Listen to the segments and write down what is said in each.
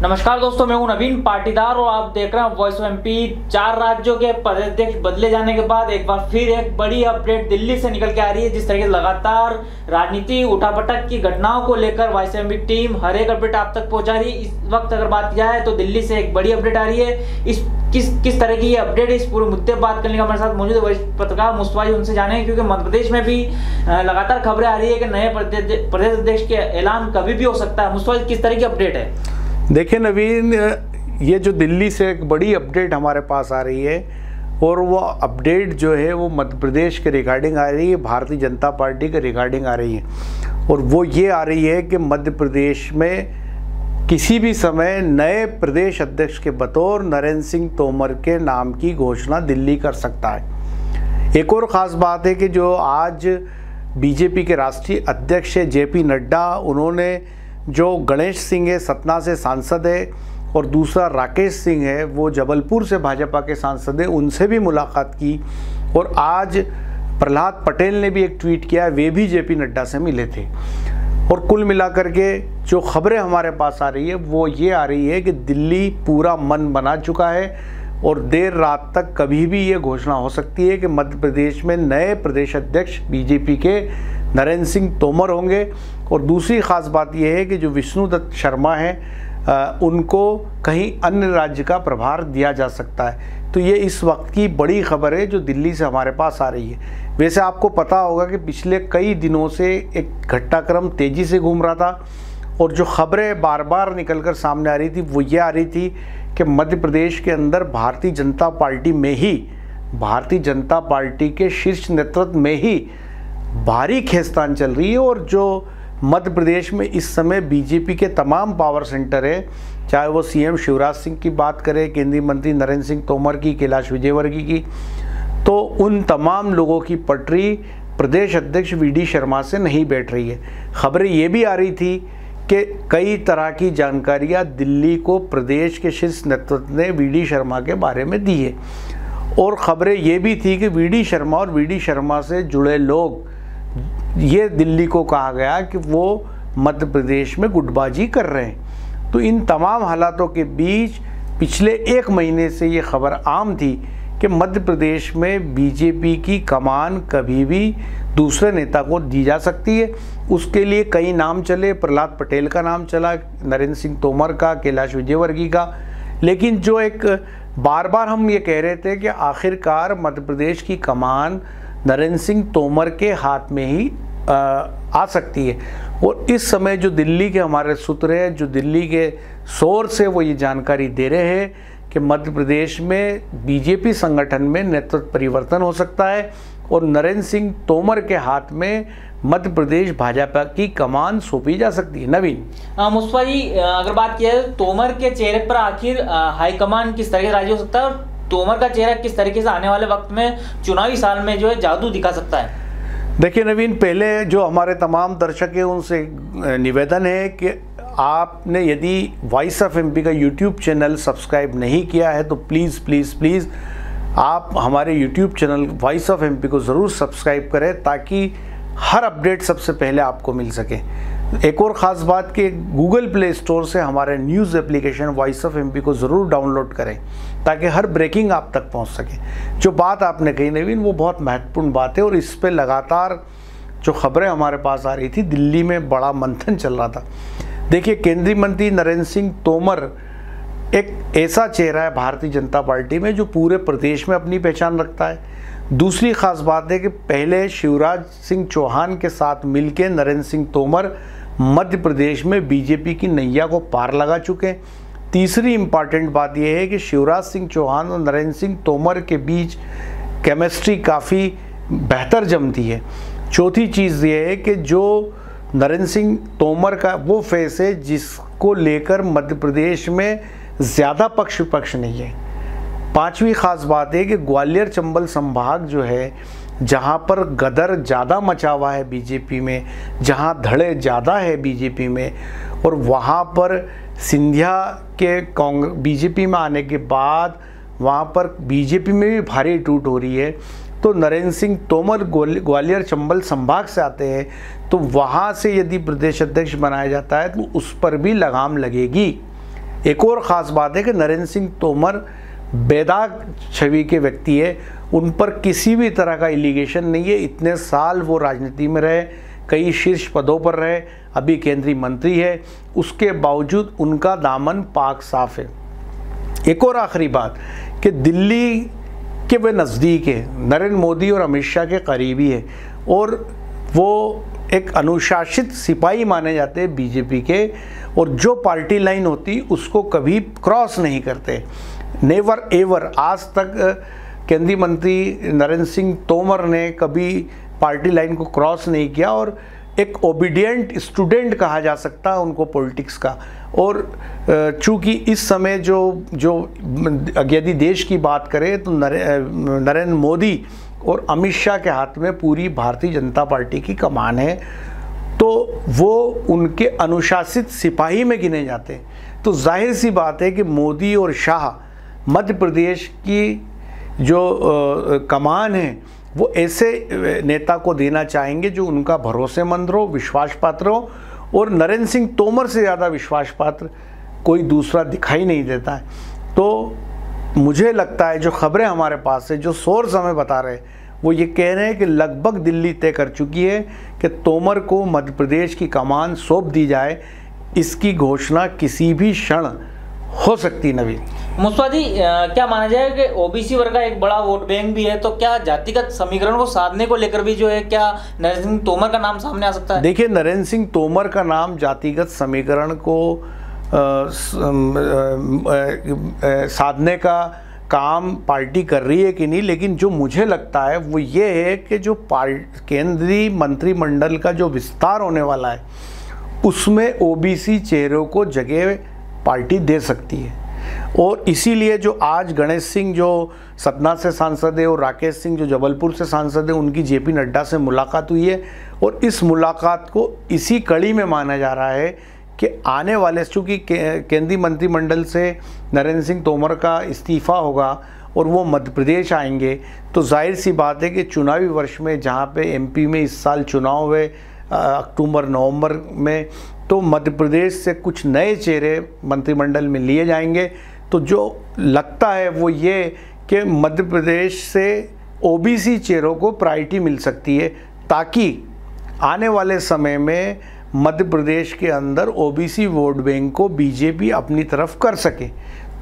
नमस्कार दोस्तों, मैं हूं नवीन पाटीदार और आप देख रहे हैं वॉइस ऑफ एमपी। 4 राज्यों के प्रदेश बदले जाने के बाद एक बार फिर एक बड़ी अपडेट दिल्ली से निकल के आ रही है। जिस तरीके से लगातार राजनीति उठापटक की घटनाओं को लेकर वॉइस ऑफ एमपी टीम हर एक अपडेट आप तक पहुंचा रही है। इस वक्त अगर बात की जाए तो दिल्ली से एक बड़ी अपडेट आ रही है। इस किस तरह की ये अपडेट है, इस पूरे मुद्दे पर बात करने का हमारे साथ मौजूद है वरिष्ठ पत्रकार मुस्तफा जी। उनसे जाने, क्योंकि मध्य प्रदेश में भी लगातार खबरें आ रही है कि नए प्रदेश अध्यक्ष के ऐलान कभी भी हो सकता है। मुस्तफा जी, किस तरह की अपडेट है? देखिए नवीन, ये जो दिल्ली से एक बड़ी अपडेट हमारे पास आ रही है और वो अपडेट जो है वो मध्य प्रदेश के रिगार्डिंग आ रही है, भारतीय जनता पार्टी के रिगार्डिंग आ रही है। और वो ये आ रही है कि मध्य प्रदेश में किसी भी समय नए प्रदेश अध्यक्ष के बतौर नरेंद्र सिंह तोमर के नाम की घोषणा दिल्ली कर सकता है। एक और ख़ास बात है कि जो आज बीजेपी के राष्ट्रीय अध्यक्ष है जेपी नड्डा, उन्होंने जो गणेश सिंह है सतना से सांसद है और दूसरा राकेश सिंह है वो जबलपुर से भाजपा के सांसद है, उनसे भी मुलाकात की। और आज प्रहलाद पटेल ने भी एक ट्वीट किया, वे भी जेपी नड्डा से मिले थे। और कुल मिलाकर के जो खबरें हमारे पास आ रही है वो ये आ रही है कि दिल्ली पूरा मन बना चुका है और देर रात तक कभी भी ये घोषणा हो सकती है कि मध्य प्रदेश में नए प्रदेश अध्यक्ष बीजेपी के नरेंद्र सिंह तोमर होंगे। और दूसरी ख़ास बात यह है कि जो विष्णुदत्त शर्मा हैं उनको कहीं अन्य राज्य का प्रभार दिया जा सकता है। तो ये इस वक्त की बड़ी खबर है जो दिल्ली से हमारे पास आ रही है। वैसे आपको पता होगा कि पिछले कई दिनों से एक घटनाक्रम तेज़ी से घूम रहा था और जो खबरें बार बार निकल कर सामने आ रही थी वो ये आ रही थी कि मध्य प्रदेश के अंदर भारतीय जनता पार्टी में ही, भारतीय जनता पार्टी के शीर्ष नेतृत्व में ही भारी खींचतान चल रही है। और जो मध्य प्रदेश में इस समय बीजेपी के तमाम पावर सेंटर है, चाहे वो सीएम शिवराज सिंह की बात करें, केंद्रीय मंत्री नरेंद्र सिंह तोमर की, कैलाश विजयवर्गीय की, तो उन तमाम लोगों की पटरी प्रदेश अध्यक्ष वीडी शर्मा से नहीं बैठ रही है। खबरें ये भी आ रही थी कि कई तरह की जानकारियां दिल्ली को प्रदेश के शीर्ष नेतृत्व ने वीडी शर्मा के बारे में दी है। और खबरें ये भी थी कि वीडी शर्मा और वीडी शर्मा से जुड़े लोग, ये दिल्ली को कहा गया कि वो मध्य प्रदेश में गुटबाजी कर रहे हैं। तो इन तमाम हालातों के बीच पिछले 1 महीने से ये खबर आम थी कि मध्य प्रदेश में बीजेपी की कमान कभी भी दूसरे नेता को दी जा सकती है। उसके लिए कई नाम चले, प्रहलाद पटेल का नाम चला, नरेंद्र सिंह तोमर का, कैलाश विजयवर्गीय का, लेकिन जो एक बार बार हम ये कह रहे थे कि आखिरकार मध्य प्रदेश की कमान नरेंद्र सिंह तोमर के हाथ में ही आ सकती है। और इस समय जो दिल्ली के हमारे सूत्र हैं, जो दिल्ली के सोर्स है, वो ये जानकारी दे रहे हैं कि मध्य प्रदेश में बीजेपी संगठन में नेतृत्व परिवर्तन हो सकता है और नरेंद्र सिंह तोमर के हाथ में मध्य प्रदेश भाजपा की कमान सौंपी जा सकती है। नवीन मुस्तफा जी, अगर बात की जाए तोमर के चेहरे पर आखिर हाईकमान किस तरह से राजी हो सकता है और तोमर का चेहरा किस तरीके से आने वाले वक्त में चुनावी साल में जो है जादू दिखा सकता है? देखिए नवीन, पहले जो हमारे तमाम दर्शक हैं उनसे निवेदन है कि आपने यदि वॉइस ऑफ एमपी का यूट्यूब चैनल सब्सक्राइब नहीं किया है तो प्लीज़ प्लीज़ प्लीज़ आप हमारे YouTube channel voice of MP को ज़रूर सब्सक्राइब करें ताकि हर अपडेट सबसे पहले आपको मिल सके। एक और ख़ास बात कि गूगल प्ले स्टोर से हमारे news application voice of MP को ज़रूर डाउनलोड करें ताकि हर ब्रेकिंग आप तक पहुंच सके। जो बात आपने कही नवीन, वो बहुत महत्वपूर्ण बात है और इस पे लगातार जो खबरें हमारे पास आ रही थी, दिल्ली में बड़ा मंथन चल रहा था। देखिए, केंद्रीय मंत्री नरेंद्र सिंह तोमर एक ऐसा चेहरा है भारतीय जनता पार्टी में जो पूरे प्रदेश में अपनी पहचान रखता है। दूसरी ख़ास बात है कि पहले शिवराज सिंह चौहान के साथ मिलकर नरेंद्र सिंह तोमर मध्य प्रदेश में बीजेपी की नैया को पार लगा चुके हैं। तीसरी इम्पॉर्टेंट बात यह है कि शिवराज सिंह चौहान और नरेंद्र सिंह तोमर के बीच केमिस्ट्री काफ़ी बेहतर जमती है। चौथी चीज़ ये है कि जो नरेंद्र सिंह तोमर का वो फेस है जिसको लेकर मध्य प्रदेश में ज़्यादा पक्ष विपक्ष नहीं है। पांचवी ख़ास बात है कि ग्वालियर चंबल संभाग जो है, जहां पर गदर ज़्यादा मचा हुआ है बीजेपी में, जहां धड़े ज़्यादा है बीजेपी में, और वहां पर सिंधिया के बीजेपी में आने के बाद वहां पर बीजेपी में भी भारी टूट हो रही है। तो नरेंद्र सिंह तोमर ग्वालियर चंबल संभाग से आते हैं, तो वहाँ से यदि प्रदेश अध्यक्ष बनाया जाता है तो उस पर भी लगाम लगेगी। एक और ख़ास बात है कि नरेंद्र सिंह तोमर बेदाग छवि के व्यक्ति है, उन पर किसी भी तरह का एलिगेशन नहीं है। इतने साल वो राजनीति में रहे, कई शीर्ष पदों पर रहे, अभी केंद्रीय मंत्री है, उसके बावजूद उनका दामन पाक साफ है। एक और आखिरी बात कि दिल्ली के वे नज़दीक है, नरेंद्र मोदी और अमित शाह के करीबी है, और वो एक अनुशासित सिपाही माने जाते हैं बीजेपी के, और जो पार्टी लाइन होती उसको कभी क्रॉस नहीं करते, नेवर एवर। आज तक केंद्रीय मंत्री नरेंद्र सिंह तोमर ने कभी पार्टी लाइन को क्रॉस नहीं किया, और एक ओबीडियंट स्टूडेंट कहा जा सकता है उनको पॉलिटिक्स का। और चूंकि इस समय जो यदि देश की बात करें तो नरेंद्र मोदी और अमित शाह के हाथ में पूरी भारतीय जनता पार्टी की कमान है, तो वो उनके अनुशासित सिपाही में गिने जाते हैं। तो जाहिर सी बात है कि मोदी और शाह मध्य प्रदेश की जो कमान है वो ऐसे नेता को देना चाहेंगे जो उनका भरोसेमंद हो, विश्वास पात्र हो, और नरेंद्र सिंह तोमर से ज़्यादा विश्वास पात्र कोई दूसरा दिखाई नहीं देता है। तो मुझे लगता है जो खबरें हमारे पास है, जो सोर्स हमें बता रहे हैं, वो ये कह रहे हैं कि लगभग दिल्ली तय कर चुकी है कि तोमर को मध्य प्रदेश की कमान सौंप दी जाए। इसकी घोषणा किसी भी क्षण हो सकती। नवीन मुस्तफा जी, क्या माना जाए कि ओबीसी वर्ग का एक बड़ा वोट बैंक भी है, तो क्या जातिगत समीकरण को साधने को लेकर भी जो है क्या नरेंद्र सिंह तोमर का नाम सामने आ सकता है? देखिए, नरेंद्र सिंह तोमर का नाम जातिगत समीकरण को साधने का काम पार्टी कर रही है कि नहीं, लेकिन जो मुझे लगता है वो ये है कि जो केंद्रीय मंत्रिमंडल का जो विस्तार होने वाला है उसमें ओबीसी चेहरों को जगह पार्टी दे सकती है। और इसीलिए जो आज गणेश सिंह जो सतना से सांसद है और राकेश सिंह जो जबलपुर से सांसद है, उनकी जेपी नड्डा से मुलाकात हुई है, और इस मुलाकात को इसी कड़ी में माना जा रहा है कि आने वाले, चूँकि केंद्रीय मंत्रिमंडल से नरेंद्र सिंह तोमर का इस्तीफ़ा होगा और वो मध्य प्रदेश आएंगे, तो जाहिर सी बात है कि चुनावी वर्ष में जहाँ पे एमपी में इस साल चुनाव हुए अक्टूबर नवंबर में, तो मध्य प्रदेश से कुछ नए चेहरे मंत्रिमंडल में लिए जाएंगे। तो जो लगता है वो ये कि मध्य प्रदेश से ओबीसी चेहरों को प्रायोरिटी मिल सकती है, ताकि आने वाले समय में मध्य प्रदेश के अंदर ओबीसी वोट बैंक को बीजेपी अपनी तरफ कर सके।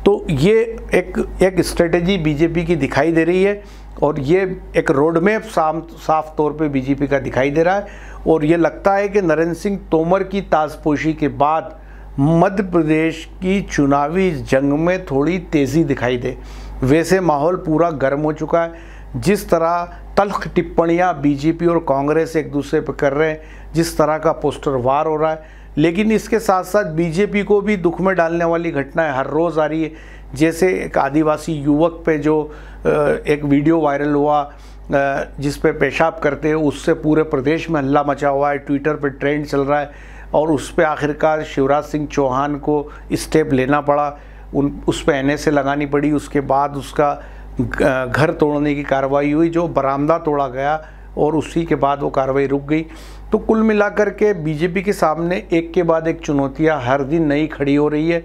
तो ये एक स्ट्रेटेजी बीजेपी की दिखाई दे रही है, और ये एक रोड मैप साफ तौर पे बीजेपी का दिखाई दे रहा है। और ये लगता है कि नरेंद्र सिंह तोमर की ताजपोशी के बाद मध्य प्रदेश की चुनावी जंग में थोड़ी तेज़ी दिखाई दे। वैसे माहौल पूरा गर्म हो चुका है, जिस तरह तल्ख टिप्पणियाँ बीजेपी और कांग्रेस एक दूसरे पर कर रहे हैं, जिस तरह का पोस्टर वार हो रहा है, लेकिन इसके साथ साथ बीजेपी को भी दुख में डालने वाली घटनाएं हर रोज़ आ रही है। जैसे एक आदिवासी युवक पे जो एक वीडियो वायरल हुआ जिस पे पेशाब करते हैं, उससे पूरे प्रदेश में हल्ला मचा हुआ है, ट्विटर पे ट्रेंड चल रहा है, और उस पे आखिरकार शिवराज सिंह चौहान को स्टेप लेना पड़ा, उस पे NSA लगानी पड़ी। उसके बाद उसका घर तोड़ने की कार्रवाई हुई, जो बरामदा तोड़ा गया, और उसी के बाद वो कार्रवाई रुक गई। तो कुल मिलाकर के बीजेपी के सामने एक के बाद एक चुनौतियां हर दिन नई खड़ी हो रही है,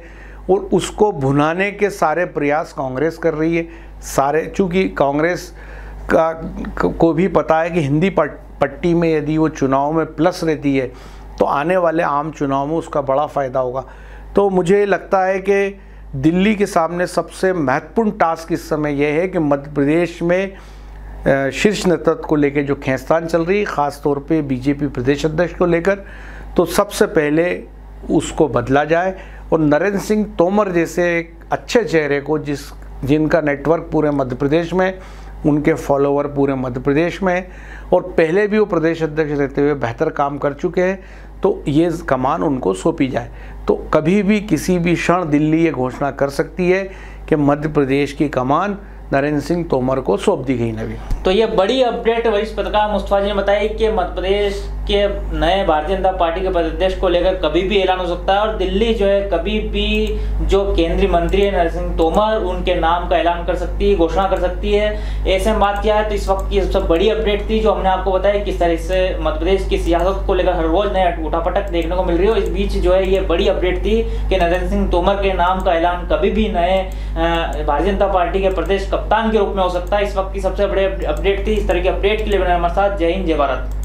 और उसको भुनाने के सारे प्रयास कांग्रेस कर रही है। चूँकि कांग्रेस को भी पता है कि हिंदी पट्टी में यदि वो चुनाव में प्लस रहती है तो आने वाले आम चुनाव में उसका बड़ा फ़ायदा होगा। तो मुझे लगता है कि दिल्ली के सामने सबसे महत्वपूर्ण टास्क इस समय यह है कि मध्य प्रदेश में शीर्ष नेतृत्व को लेकर जो खींचतान चल रही है, ख़ास तौर पे बीजेपी प्रदेश अध्यक्ष को लेकर, तो सबसे पहले उसको बदला जाए, और नरेंद्र सिंह तोमर जैसे एक अच्छे चेहरे को जिनका नेटवर्क पूरे मध्य प्रदेश में, उनके फॉलोवर पूरे मध्य प्रदेश में, और पहले भी वो प्रदेश अध्यक्ष रहते हुए बेहतर काम कर चुके हैं, तो ये कमान उनको सौंपी जाए। तो कभी भी किसी भी क्षण दिल्ली ये घोषणा कर सकती है कि मध्य प्रदेश की कमान नरेंद्र सिंह तोमर को सौंप दी गई। नवीन, तो ये बड़ी अपडेट वरिष्ठ पत्रकार मुस्तफा जी ने बताई कि मध्य प्रदेश के नए भारतीय जनता पार्टी के प्रदेश को लेकर कभी भी ऐलान हो सकता है और दिल्ली जो है कभी भी जो केंद्रीय मंत्री है नरेंद्र सिंह तोमर उनके नाम का ऐलान कर सकती है, घोषणा कर सकती है। ऐसे में बात किया है तो इस वक्त की सबसे बड़ी अपडेट थी जो हमने आपको बताया किस तरह से मध्य प्रदेश की सियासत को लेकर हर रोज नए उठापटक देखने को मिल रही है। इस बीच जो है ये बड़ी अपडेट थी कि नरेंद्र सिंह तोमर के नाम का ऐलान कभी भी नए भारतीय जनता पार्टी के प्रदेश कप्तान के रूप में हो सकता है। इस वक्त की सबसे बड़ी अपडेट थी। इस तरह की अपडेट के लिए बने हमारे साथ। जय हिंद, जय भारत।